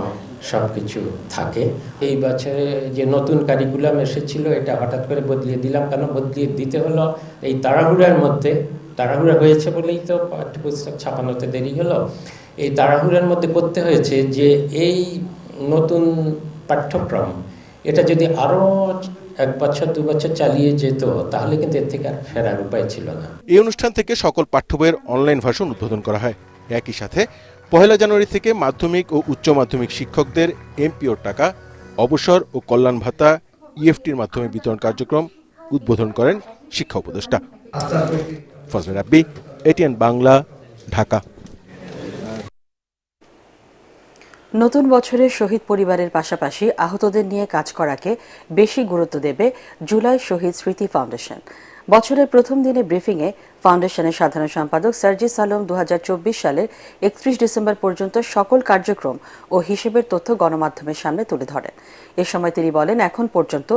সব কিছু থাকে। এই বছরে যে নতুন কারিকুলাম এসেছিল এটা হঠাৎ করে বদলিয়ে দিলাম। কেন বদলিয়ে দিতে হলো? এই তাড়াহুড়া হয়েছে বলেই তো পাঠ্যপুস্তক ছাপানোতে দেরি হলো। এই তাড়াহুড়ার মধ্যে করতে হয়েছে যে এই নতুন পাঠ্যক্রম এটা যদি আরও 1 বছর 2 বছর চালিয়ে যেত তাহলে কিন্তু এর থেকে আর ফেরার উপায় ছিল না। এই অনুষ্ঠান থেকে সকল পাঠ্য বইয়ের অনলাইন ভার্সন উদ্বোধন করা হয়। একই সাথে 1 জানুয়ারি থেকে মাধ্যমিক ও উচ্চ মাধ্যমিক শিক্ষকদের এমপিওর টাকা, অবসর ও কল্যাণ ভাতা ইএফটির মাধ্যমে বিতরণ কার্যক্রম উদ্বোধন করেন শিক্ষা উপদেষ্টা। ফজলে রাব্বি, এটিএন বাংলা, ঢাকা। নতুন বছরে শহীদ পরিবারের পাশাপাশি আহতদের নিয়ে কাজ করাকে বেশি গুরুত্ব দেবে জুলাই শহীদ স্মৃতি ফাউন্ডেশন। বছরের প্রথম দিনে ব্রিফিংয়ে ফাউন্ডেশনের সাধারণ সম্পাদক সার্জিস আলম 2024 সালের 31 ডিসেম্বর পর্যন্ত সকল কার্যক্রম ও হিসেবের তথ্য গণমাধ্যমের সামনে তুলে ধরেন। এ সময় তিনি বলেন, এখন পর্যন্ত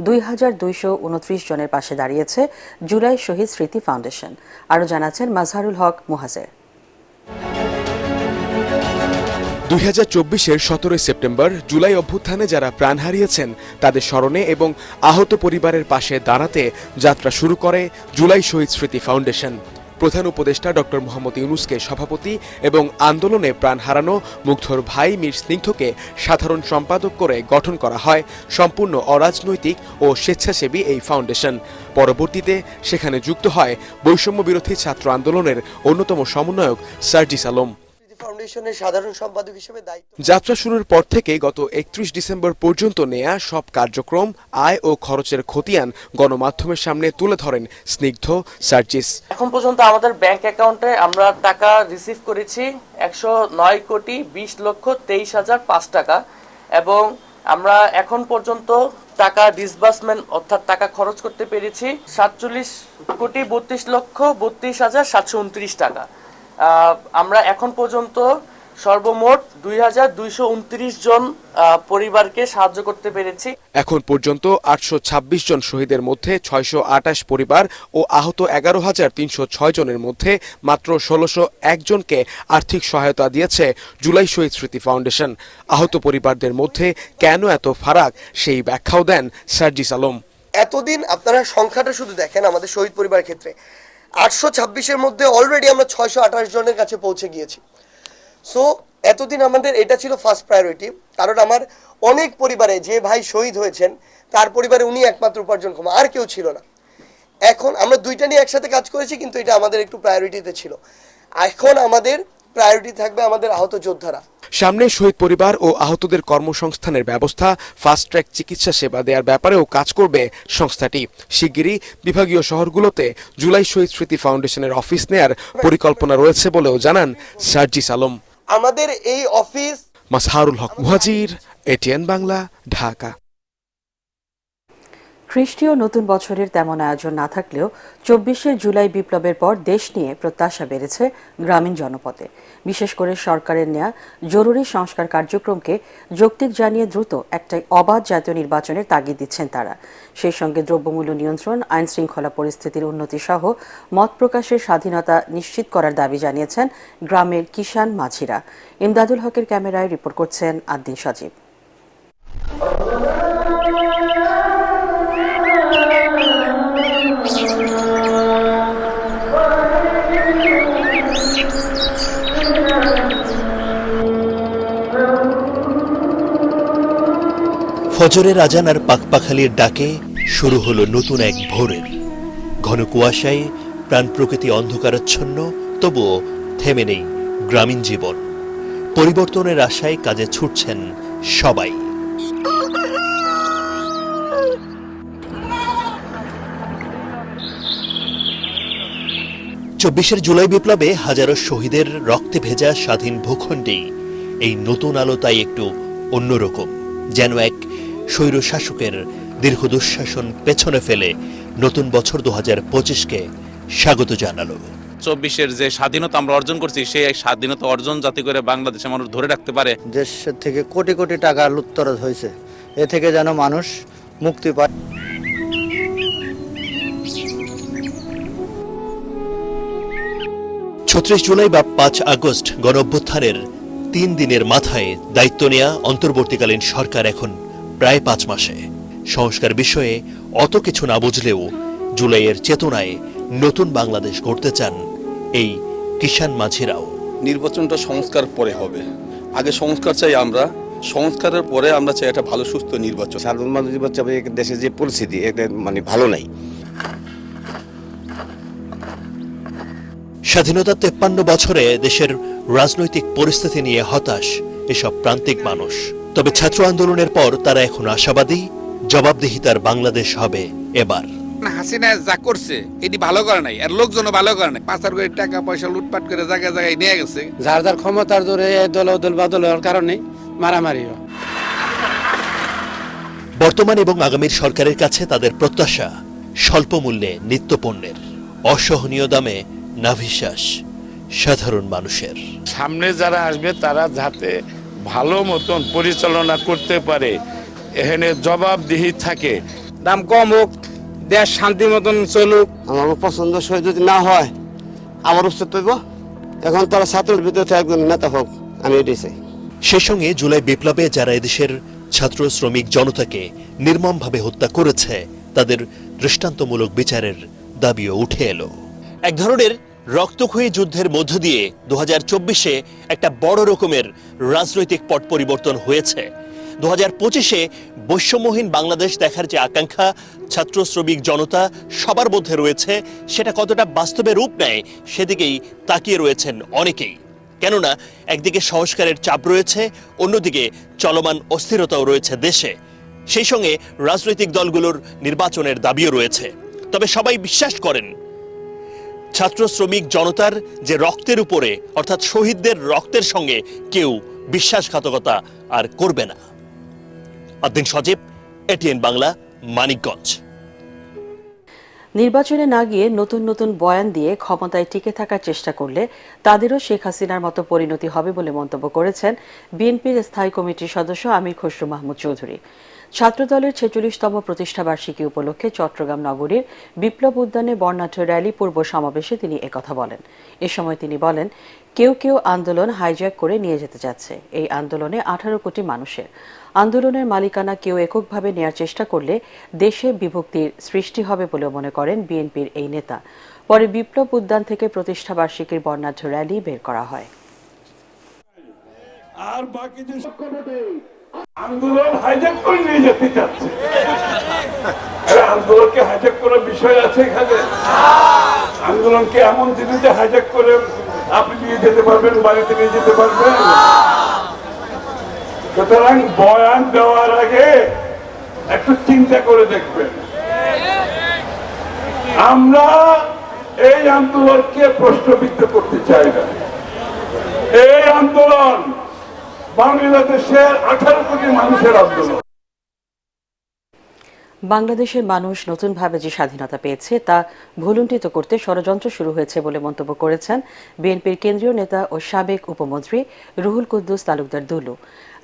2229 জনের পাশে দাঁড়িয়েছে জুলাই শহীদ স্মৃতি ফাউন্ডেশন। আরও জানাচ্ছেন মাজহারুল হক মুহাজের। 2024-এর 17 সেপ্টেম্বর জুলাই অভ্যুত্থানে যারা প্রাণ হারিয়েছেন তাদের স্মরণে এবং আহত পরিবারের পাশে দাঁড়াতে যাত্রা শুরু করে জুলাই শহীদ স্মৃতি ফাউন্ডেশন। প্রধান উপদেষ্টা ডক্টর মোহাম্মদ ইউনূসকে সভাপতি এবং আন্দোলনে প্রাণ হারানো মুগ্ধর ভাই মীর স্নিগ্ধকে সাধারণ সম্পাদক করে গঠন করা হয় সম্পূর্ণ অরাজনৈতিক ও স্বেচ্ছাসেবী এই ফাউন্ডেশন। পরবর্তীতে সেখানে যুক্ত হয় বৈষম্য বিরোধী ছাত্র আন্দোলনের অন্যতম সমন্বয়ক সার্জিস আলম। ফাউন্ডেশনের সাধারণ সম্পাদক হিসেবে দায়িত্ব যাত্রা শুরুর পর থেকে গত 31 ডিসেম্বর পর্যন্ত নেয়া সব কার্যক্রম, আয় ও খরচের খতিয়ান গণমাধ্যমের সামনে তুলে ধরেন স্নিগ্ধ, সার্জিস। এখন পর্যন্ত আমাদের ব্যাংক অ্যাকাউন্টে আমরা টাকা রিসিভ করেছি 109,20,23,005 টাকা এবং আমরা এখন পর্যন্ত টাকা ডিসবার্সমেন্ট অর্থাৎ টাকা খরচ করতে পেরেছি 47,32,32,729 টাকা। আমরা এখন পর্যন্ত সর্বমোট 2229 জন পরিবারকে সাহায্য করতে পেরেছি। এখন পর্যন্ত 826 জন শহীদের মধ্যে 628 পরিবার ও আহত 11,306 জনের মধ্যে মাত্র 1,601 জনকে আর্থিক সহায়তা দিয়েছে জুলাই শহীদ স্মৃতি ফাউন্ডেশন। আহত পরিবারদের মধ্যে কেন এত ফারাক সেই ব্যাখ্যাও দেন সার্জিস আলম। এতদিন আপনারা সংখ্যাটা শুধু দেখেন, আমাদের শহীদ পরিবার ক্ষেত্রে 826-এর মধ্যে অলরেডি আমরা 628 জনের কাছে পৌঁছে গিয়েছি। সো এতদিন আমাদের এটা ছিল ফার্স্ট প্রায়োরিটি, কারণ আমার অনেক পরিবারে যে ভাই শহীদ হয়েছেন তার পরিবারে উনি একমাত্র উপার্জনক্ষম, আর কেউ ছিল না। এখন আমরা দুইটা নিয়ে একসাথে কাজ করেছি, কিন্তু এটা আমাদের একটু প্রায়োরিটিতে ছিল। এখন আমাদের প্রায়োরিটি থাকবে আমাদের আহত যোদ্ধারা। সামনে শহীদ পরিবার ও আহতদের কর্মসংস্থানের ব্যবস্থা, ফাস্ট ট্র্যাক চিকিৎসা সেবা দেওয়ার ব্যাপারেও কাজ করবে সংস্থাটি। শিগগিরই বিভাগীয় শহরগুলোতে জুলাই শহীদ স্মৃতি ফাউন্ডেশনের অফিস নেয়ার পরিকল্পনা রয়েছে বলেও জানান সার্জিস আলম। আমাদের এই অফিস। মাজহারুল হক মুহাজির, এটিএন বাংলা, ঢাকা। খ্রিস্টীয় নতুন বছরের তেমন আয়োজন না থাকলেও 24শে জুলাই বিপ্লবের পর দেশ নিয়ে প্রত্যাশা বেড়েছে গ্রামীণ জনপদে। বিশেষ করে সরকারের নেয়া জরুরি সংস্কার কার্যক্রমকে যৌক্তিক জানিয়ে দ্রুত একটা অবাধ জাতীয় নির্বাচনের তাগিদ দিচ্ছেন তারা। সেই সঙ্গে দ্রব্যমূল্য নিয়ন্ত্রণ, আইন শৃঙ্খলা পরিস্থিতির উন্নতি সহ মত প্রকাশের স্বাধীনতা নিশ্চিত করার দাবি জানিয়েছেন গ্রামের কিষাণ মাঝিরা। ইমদাদুল হকের ক্যামেরায় রিপোর্ট করছেন আদ্দিন সজীব। ফজরের আজান আর পাখপাখালির ডাকে শুরু হলো নতুন এক ভোরের। ঘন কুয়াশায় প্রাণ প্রকৃতি অন্ধকারাচ্ছন্ন, তবুও থেমে নেই গ্রামীণ জীবন। পরিবর্তনের আশায় কাজে ছুটছেন সবাই। 24শে জুলাই বিপ্লবে হাজারো শহীদের রক্তে ভেজা স্বাধীন ভূখণ্ডে এই নতুন আলো তাই একটু অন্যরকম, যেন এক স্বৈর শাসকের দীর্ঘ দুঃশাসন পেছনে ফেলে নতুন বছর 2025কে স্বাগত জানালো। 24-এর যে স্বাধীনতা আমরা অর্জন করছি, সেই স্বাধীনতা অর্জন যাতে করে বাংলাদেশের মানুষ ধরে রাখতে পারে। দেশ থেকে কোটি কোটি টাকা লুটতরাজ হয়েছে, এ থেকে যেন মানুষ মুক্তি পায়। 36 জুলাই বা 5 আগস্ট গণঅভ্যুত্থানের 3 দিনের মাথায় দায়িত্ব নেয়া অন্তর্বর্তীকালীন সরকার এখন প্রায় 5 মাসে। সংস্কার বিষয়ে অত কিছু না বুঝলেও জুলাইয়ের চেতনায় নতুন বাংলাদেশ গড়তে চান এই কিষাণ মাঝিরাও। নির্বাচনটা সংস্কার পরে হবে, আগে সংস্কার চাই আমরা, সংস্কারের পরে আমরা চাই একটা ভালো সুস্থ নির্বাচন। সাধারণ মানুষ দেশের যে পরিস্থিতি এটা মানে ভালো নাই। স্বাধীনতা 53 বছরে দেশের রাজনৈতিক পরিস্থিতি নিয়ে হতাশ এসব প্রান্তিক মানুষ। তবে ছাত্র আন্দোলনের পর তারা এখন আশাবাদী, জবাবদিহিতার বাংলাদেশ হবে এবার। হাসিনা যা করছে এটি ভালো করে নাই, আর লোকজনও ভালো করে নাই। পাচার করে টাকা পয়সা লুটপাট করে জায়গায় জায়গায় নিয়ে গেছে। যার যার ক্ষমতার জোরে দল বাদল হওয়ার কারণে মারামারি হয়। বর্তমান এবং আগামীর সরকারের কাছে তাদের প্রত্যাশা স্বল্প মূল্যে নিত্যপণ্যের, অসহনীয় দামে নাভিশ্বাস সাধারণ মানুষের। সামনে যারা আসবে তারা যাতে ভালো মতন পরিচালনা করতে পারে, এখানে জবাবদিহি থাকে। দাম কম হোক, দেশ শান্তি মতন চলুক। আমার পছন্দ সই যদি না হয় আবার উচ্ছেদ করব। এখন তারা ছাত্রের ভিতরে একজন নেতা হোক, আমি এটাই চাই। সেই সঙ্গে জুলাই বিপ্লবে যারা এদেশের ছাত্র শ্রমিক জনতাকে নির্মমভাবে হত্যা করেছে তাদের দৃষ্টান্তমূলক বিচারের দাবিও উঠে এলো। এক ধরনের রক্তক্ষয়ী যুদ্ধের মধ্য দিয়ে 2024-এ একটা বড় রকমের রাজনৈতিক পট পরিবর্তন হয়েছে। 2025-এ বৈষম্যহীন বাংলাদেশ দেখার যে আকাঙ্ক্ষা ছাত্র শ্রমিক জনতা সবার মধ্যে রয়েছে, সেটা কতটা বাস্তবে রূপ নেয় সেদিকেই তাকিয়ে রয়েছেন অনেকেই। কেননা একদিকে সংস্কারের চাপ রয়েছে, অন্যদিকে চলমান অস্থিরতাও রয়েছে দেশে। সেই সঙ্গে রাজনৈতিক দলগুলোর নির্বাচনের দাবিও রয়েছে। তবে সবাই বিশ্বাস করেন ছাত্র শ্রমিক জনতার যে রক্তের উপরে, অর্থাৎ শহীদদের রক্তের সঙ্গে কেউ বিশ্বাসঘাতকতা আর করবে না। আদ্দিন সজীব, এটিএন বাংলা, মানিকগঞ্জ। নির্বাচনে না গিয়ে নতুন নতুন বয়ান দিয়ে ক্ষমতায় টিকে থাকার চেষ্টা করলে তাদেরও শেখ হাসিনার মতো পরিণতি হবে বলে মন্তব্য করেছেন বিএনপির স্থায়ী কমিটির সদস্য আমির খসরু মাহমুদ চৌধুরী। ছাত্রদলের 46তম প্রতিষ্ঠাবার্ষিকী উপলক্ষে চট্টগ্রাম নগরীর বিপ্লব উদ্যানে বর্ণাঢ্য র্যালি পূর্ব সমাবেশে তিনি একথা বলেন। এ সময় তিনি বলেন, কেউ কেউ আন্দোলন হাইজ্যাক করে নিয়ে যেতে যাচ্ছে। এই আন্দোলনে 18 কোটি মানুষের। আন্দোলনের মালিকানা কেউ এককভাবে নেয়ার চেষ্টা করলে দেশে বিভক্তির সৃষ্টি হবে বলে মনে করেন বিএনপির এই নেতা। পরে বিপ্লব উদ্যান থেকে প্রতিষ্ঠাবার্ষিকীর বর্ণাঢ্য র্যালি বের করা হয়। আর বাকি যে আন্দোলন হাইজ্যাক করে নিয়ে যেতে চাচ্ছে, আন্দোলনকে হাইজ্যাক করার বিষয় আছে এখানে? আন্দোলনকে এমন জিনিসে হাইজ্যাক করে আপনি নিয়ে যেতে পারবেন, বাড়িতে নিয়ে যেতে পারবেন? সুতরাং বয়ান দেওয়ার আগে একটু চিন্তা করে দেখবেন। আমরা এই আন্দোলনকে প্রশ্নবিদ্ধ করতে চাই না। এই আন্দোলন বাংলাদেশের 18 কোটি মানুষের আন্দোলন। বাংলাদেশের মানুষ নতুনভাবে যে স্বাধীনতা পেয়েছে তা ভুলুণ্ঠিত করতে ষড়যন্ত্র শুরু হয়েছে বলে মন্তব্য করেছেন বিএনপির কেন্দ্রীয় নেতা ও সাবেক উপমন্ত্রী রুহুল কুদ্দুস তালুকদার দুলু।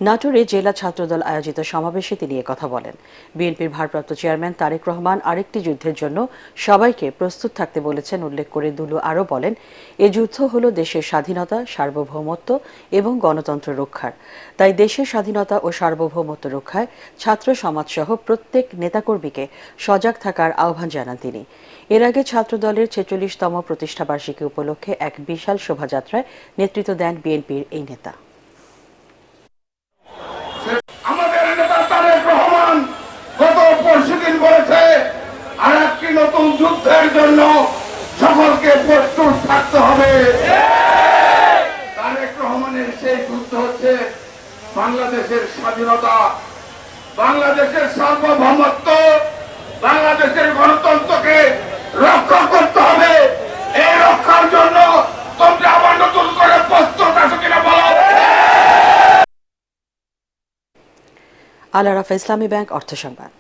নাটোরে জেলা ছাত্রদল আয়োজিত সমাবেশে তিনি একথা বলেন। বিএনপির ভারপ্রাপ্ত চেয়ারম্যান তারেক রহমান আরেকটি যুদ্ধের জন্য সবাইকে প্রস্তুত থাকতে বলেছেন উল্লেখ করে দুলু আরও বলেন, এ যুদ্ধ হল দেশের স্বাধীনতা, সার্বভৌমত্ব এবং গণতন্ত্র রক্ষার। তাই দেশের স্বাধীনতা ও সার্বভৌমত্ব রক্ষায় ছাত্র সমাজসহ প্রত্যেক নেতাকর্মীকে সজাগ থাকার আহ্বান জানান তিনি। এর আগে ছাত্রদলের 46তম প্রতিষ্ঠাবার্ষিকী উপলক্ষে এক বিশাল শোভাযাত্রায় নেতৃত্ব দেন বিএনপির এই নেতা। আমাদের নেতা তারেক রহমান গত পরশুদিন বলেছে, আর একটি নতুন যুদ্ধের জন্য সকলকে প্রস্তুত থাকতে হবে। তারেক রহমানের সেই যুদ্ধ হচ্ছে বাংলাদেশের স্বাধীনতা, বাংলাদেশের সার্বভৌমত্ব, বাংলাদেশের গণতন্ত্রকে রক্ষা করতে হবে। এই রক্ষার জন্য তোমরা আবার নতুন করে প্রস্তুত আছো কিনা বলো। আল আরাফা ইসলামী ব্যাংক অর্থ সংবাদ।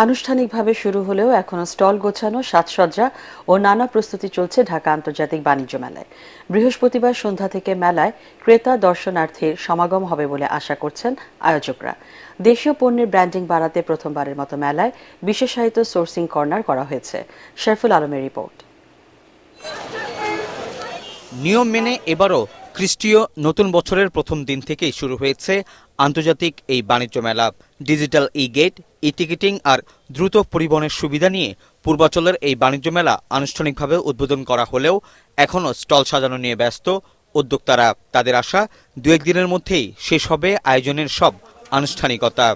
আনুষ্ঠানিকভাবে শুরু হলেও এখনো স্টল গোছানো, সাজসজ্জা ও নানা প্রস্তুতি চলছে ঢাকা আন্তর্জাতিক বাণিজ্য মেলায়। বৃহস্পতিবার সন্ধ্যা থেকে মেলায় ক্রেতা দর্শনার্থীর সমাগম হবে বলে আশা করছেন আয়োজকরা। দেশীয় পণ্যের ব্র্যান্ডিং বাড়াতে প্রথমবারের মতো মেলায় বিশেষায়িত সোর্সিং কর্নার করা হয়েছে। শরফুল আলমের রিপোর্ট। নিয়ম মেনে এবারও খ্রিস্টীয় নতুন বছরের প্রথম দিন থেকেই শুরু হয়েছে আন্তর্জাতিক এই বাণিজ্য মেলা। ডিজিটাল ই গেট, ই টিকিটিং আর দ্রুত পরিবহনের সুবিধা নিয়ে পূর্বাচলের এই বাণিজ্য মেলা আনুষ্ঠানিকভাবে উদ্বোধন করা হলেও এখনও স্টল সাজানো নিয়ে ব্যস্ত উদ্যোক্তারা। তাদের আশা 2-1 দিনের মধ্যেই শেষ হবে আয়োজনের সব আনুষ্ঠানিকতা।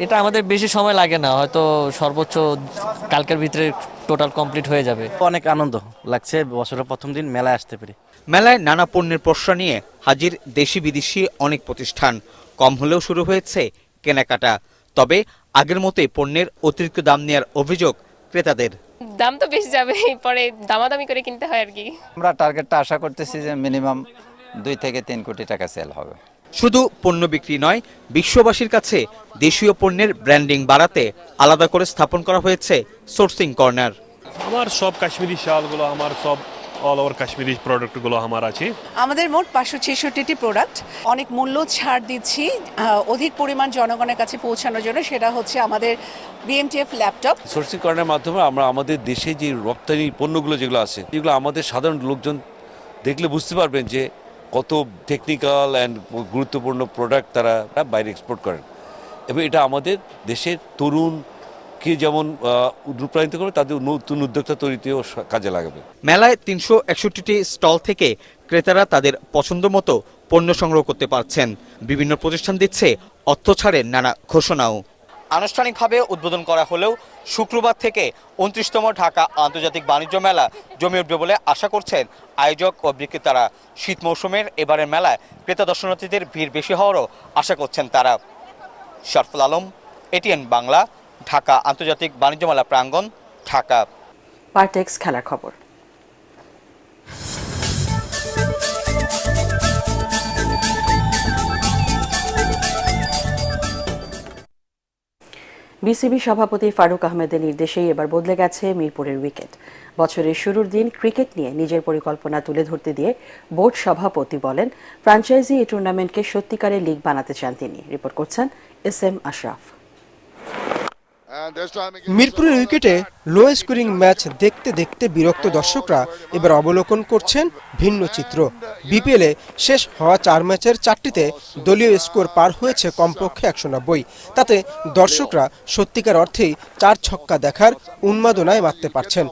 এটা আমাদের বেশি সময় লাগে না, হয়তো সর্বোচ্চ কালকের ভিতরে টোটাল কমপ্লিট হয়ে যাবে। অনেক আনন্দ লাগছে বছরের প্রথম দিন মেলায় আসতে পেরে। মেলায় নানা পণ্যের পসরা নিয়ে হাজির দেশি বিদেশি অনেক প্রতিষ্ঠান। কম হলেও শুরু হয়েছে কেনাকাটা। তবে আগের মতোই পণ্যের অতিরিক্ত দাম নেওয়ার অভিযোগ ক্রেতাদের। দাম তো বেশি যাবে, পরে দামাদামি করে কিনতে হয় আর কি। আমরা টার্গেটটা আশা করতেছি যে মিনিমাম 2 থেকে 3 কোটি টাকা সেল হবে। শুধু পণ্য বিক্রি নয়, বিশ্ববাসীর কাছে দেশীয় পণ্যের ব্র্যান্ডিং বাড়াতে আলাদা করে স্থাপন করা হয়েছে সোর্সিং কর্নার। আমার সব কাশ্মীরি শালগুলো, আমার সব অল ওভার কাশ্মীরি প্রোডাক্টগুলো আমার আছে। আমাদের মোট 566টি প্রোডাক্ট, অনেক মূল্য ছাড় দিচ্ছি অধিক পরিমাণ জনগণের কাছে পৌঁছানোর জন্য। সেটা হচ্ছে আমাদের BMTF ল্যাপটপ। সোর্সিং কর্নারের মাধ্যমে আমরা আমাদের দেশে যে রপ্তানি পণ্যগুলো যেগুলো আছে, যেগুলো আমাদের সাধারণ লোকজন দেখলে বুঝতে পারবেন যে কত টেকনিক্যাল অ্যান্ড গুরুত্বপূর্ণ প্রোডাক্ট তারা বাইরে এক্সপোর্ট করেন, এবং এটা আমাদের দেশের তরুণকে যেমন অনুপ্রাণিত করবে, তাদের নতুন উদ্যোক্তা তৈরিতেও কাজে লাগাবে। মেলায় 361টি স্টল থেকে ক্রেতারা তাদের পছন্দ মতো পণ্য সংগ্রহ করতে পারছেন। বিভিন্ন প্রতিষ্ঠান দিচ্ছে অর্থ ছাড়ের নানা ঘোষণাও। আনুষ্ঠানিকভাবে উদ্বোধন করা হলেও শুক্রবার থেকে 29তম ঢাকা আন্তর্জাতিক বাণিজ্য মেলা জমে উঠবে বলে আশা করছেন আয়োজক ও বিক্রেতারা। শীত মৌসুমের এবারের মেলায় ক্রেতা দর্শনার্থীদের ভিড় বেশি হওয়ারও আশা করছেন তারা। শরফুল আলম, ATN বাংলা, ঢাকা আন্তর্জাতিক বাণিজ্য মেলা প্রাঙ্গণ, ঢাকা। পার্টেক্স খেলার খবর। বিসিবি সভাপতি ফারুক আহমেদের নির্দেশেই এবার বদলে গেছে মিরপুরের উইকেট। বছরের শুরুর দিন ক্রিকেট নিয়ে নিজের পরিকল্পনা তুলে ধরতে দিয়ে বোর্ড সভাপতি বলেন, ফ্র্যাঞ্চাইজি এই টুর্নামেন্টকে সত্যিকারের লিগ বানাতে চান তিনি। রিপোর্ট করছেন SM আশরাফ। মিরপুরের উইকেটে লো স্কোরিং ম্যাচ দেখতে দেখতে বিরক্ত দর্শকরা এবার অবলোকন করছেন ভিন্ন চিত্র। বিপিএলে শেষ হওয়া 4 ম্যাচের 4টিতে দলীয় স্কোর পার হয়েছে কমপক্ষে 190। তাতে দর্শকরা সত্যিকার অর্থেই 4 ছক্কা দেখার উন্মাদনায় মাততে পারছেন।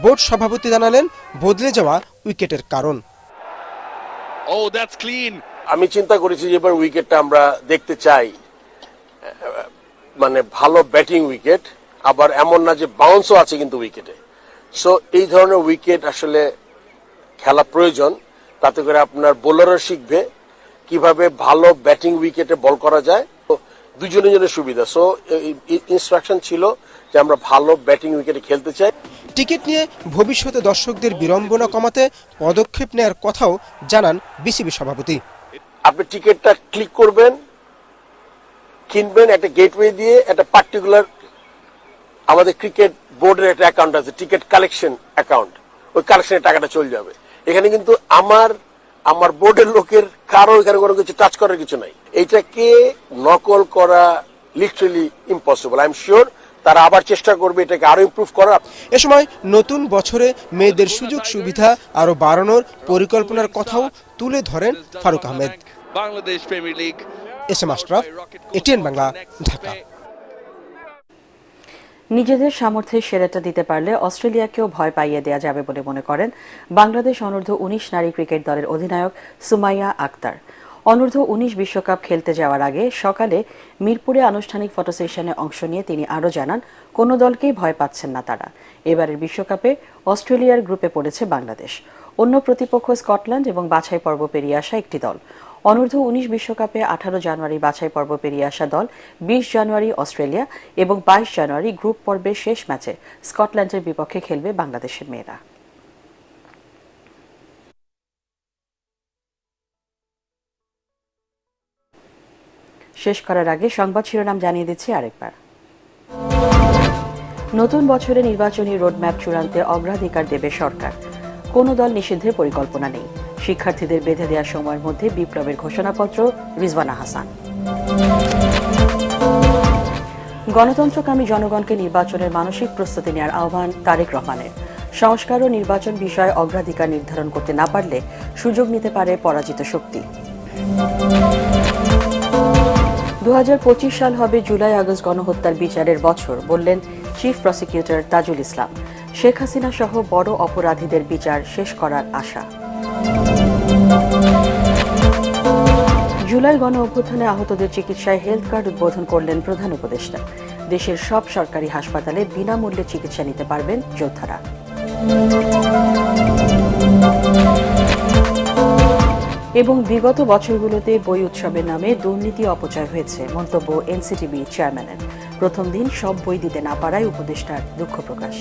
বোর্ড সভাপতি জানালেন বদলে যাওয়া উইকেটের কারণ। আমি চিন্তা করেছি যে এবার উইকেটটা আমরা দেখতে চাই মানে ভালো ব্যাটিং উইকেট, আবার এমন না যে বাউন্সও আছে কিন্তু উইকেটে। সো এই ধরনের উইকেট আসলে খেলা প্রয়োজন, তাতে করে আপনার বোলারও শিখবে কিভাবে ভালো ব্যাটিং উইকেটে বল করা যায়, দুজনের জন্য সুবিধা। সো ইনস্ট্রাকশন ছিল যে আমরা ভালো ব্যাটিং উইকেটে খেলতে চাই। টিকিট নিয়ে ভবিষ্যতে দর্শকদের বিড়ম্বনা কমাতে পদক্ষেপ নেওয়ার কথাও জানান বিসিবি সভাপতি। আপনি টিকিটটা ক্লিক করবেন, কিনবেন একটা গেটওয়ে দিয়ে, একটা পার্টিকুলার আমাদের ক্রিকেট বোর্ডের একটা অ্যাকাউন্ট আছে, টিকিট কালেকশন অ্যাকাউন্ট, ওই কালেকশনের টাকাটা চলে যাবে। এখানে কিন্তু আমার বোর্ডের লোকের কারো এখানে কোনো কিছু টাচ করার কিছু নাই। এইটাকে নকল করা literally impossible. I am sure তারা আবার চেষ্টা করবে এটাকে আরো ইমপ্রুভ করার। এ সময় নতুন বছরে মেয়েদের সুযোগ সুবিধা আরো বাড়ানোর পরিকল্পনার কথাও তুলে ধরেন Faruk Ahmed. Bangladesh premier league, SM Ashraf, ATN Bangla, Dhaka. নিজেদের সামর্থ্যের সেরাটা দিতে পারলে অস্ট্রেলিয়াকেও ভয় পাইয়ে দেওয়া যাবে বলে মনে করেন বাংলাদেশ অনূর্ধ্ব 19 নারী ক্রিকেট দলের অধিনায়ক সুমাইয়া আক্তার। অনূর্ধ্ব 19 বিশ্বকাপ খেলতে যাওয়ার আগে সকালে মিরপুরে আনুষ্ঠানিক ফটো সেশনে অংশ নিয়ে তিনি আরও জানান, কোনো দলকেই ভয় পাচ্ছেন না তারা। এবারের বিশ্বকাপে অস্ট্রেলিয়ার গ্রুপে পড়েছে বাংলাদেশ, অন্য প্রতিপক্ষ স্কটল্যান্ড এবং বাছাই পর্ব পেরিয়ে আসা একটি দল। অনূর্ধ্ব 19 বিশ্বকাপে 18 জানুয়ারি বাছাই পর্ব পেরিয়ে আসা দল 20 জানুয়ারি অস্ট্রেলিয়া এবং 22 জানুয়ারি গ্রুপ পর্বের শেষ ম্যাচে স্কটল্যান্ডের বিপক্ষে খেলবে বাংলাদেশের মেয়েরা। শেষ করার আগে সংবাদ শিরোনাম জানিয়ে দিচ্ছি আরেকবার। নতুন বছরে নির্বাচনী রোডম্যাপ চূড়ান্তে অগ্রাধিকার দেবে সরকার, কোনো দল নিষিদ্ধের পরিকল্পনা নেই। শিক্ষার্থীদের বেঁধে দেওয়ার সময়ের মধ্যে বিপ্লবের ঘোষণাপত্র রিজওয়ানা হাসান। গণতন্ত্রকামী জনগণকে নির্বাচনের মানসিক প্রস্তুতি নেওয়ার আহ্বান তারেক রহমানের। সংস্কার ও নির্বাচন বিষয়ে অগ্রাধিকার নির্ধারণ করতে না পারলে সুযোগ নিতে পারে পরাজিত শক্তি। 2025 সাল হবে জুলাই আগস্ট গণহত্যার বিচারের বছর, বললেন চিফ প্রসিকিউটর তাজুল ইসলাম। শেখ হাসিনা সহ বড় অপরাধীদের বিচার শেষ করার আশা। জুলাই গণ অভ্যুত্থানে আহতদের চিকিৎসায় হেলথ কার্ড উদ্বোধন করলেন প্রধান উপদেষ্টা। দেশের সব সরকারি হাসপাতালে বিনামূল্যে চিকিৎসা নিতে পারবেন যোদ্ধারা। এবং বিগত বছরগুলোতে বই উৎসবের নামে দুর্নীতি অপচয় হয়েছে, মন্তব্য এনসিটিবি চেয়ারম্যানের। প্রথম দিন সব বই দিতে না পারায় উপদেষ্টার দুঃখ প্রকাশ।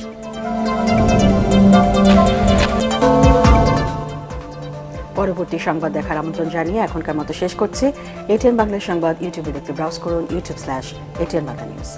পরবর্তী সংবাদ দেখার আমন্ত্রণ জানিয়ে এখনকার মতো শেষ করছি। এটিএন বাংলা সংবাদ ইউটিউবে দেখতে ব্রাউজ করুন youtube/ATN Bangla News।